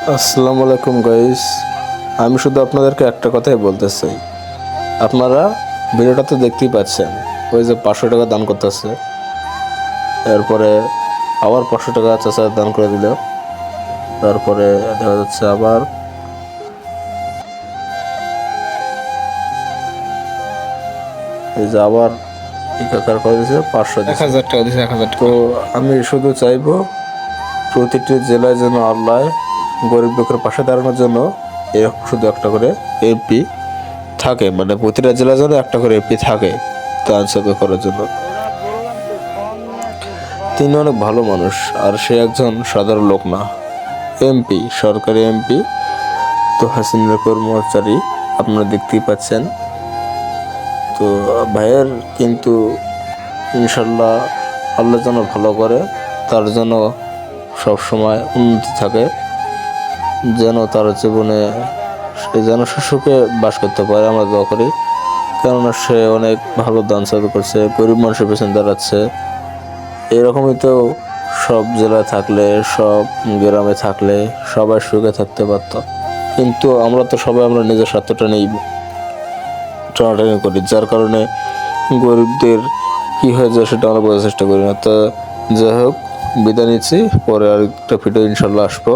আসসালামু আলাইকুম গাইস। আমি শুধু আপনাদেরকে একটা কথাই বলতে চাই, আপনারা ভিডিওটা তো দেখতেই পাচ্ছেন, ওই যে 500 টাকা দান করতেছে, এরপরে আবার 500 টাকা চাচা দান করে দিল, তারপরে দেখা যাচ্ছে আবার এই যে আবার একাকার করে দিয়েছে 500 দিয়েছে। 1000 টাকা দিছে, 1000 তো টাকা। আমি শুধু চাইবো প্রতিটি জেলায় যেন আল্লাহ গরিব লোকের পাশে দাঁড়ানোর জন্য এরকম শুধু একটা করে এমপি থাকে, মানে প্রতিটা জেলায় যেন একটা করে এমপি থাকে ত্রাণ সাহায্য করার জন্য। তিনি অনেক ভালো মানুষ, আর সে একজন সাধারণ লোক না, এমপি, সরকারি এমপি। তো হাসিনার কর্মচারী আপনারা দেখতেই পাচ্ছেন। তো ভাইয়ের কিন্তু ইনশাল্লাহ আল্লাহ যেন ভালো করে, তার জন্য সবসময় উন্নতি থাকে, যেন তার জীবনে সে যেন সুখে বাস করতে পারে, আমরা দোয়া করি। কেননা সে অনেক ভালো দান সাহায্য করছে, গরিব মানুষের পেছনে দাঁড়াচ্ছে। এরকমই তো সব জেলায় থাকলে, সব গ্রামে থাকলে সবাই সুখে থাকতে পারত। কিন্তু আমরা তো সবাই আমরা নিজের স্বার্থটা নিয়েই টানাটানি করি, যার কারণে গরিবদের কি হয়ে যায় সেটা আমরা বোঝার চেষ্টা করি না। তা যাই হোক, বিদায় নিচ্ছি, পরে আরেকটা ভিডিও ইনশাল্লাহ আসবো।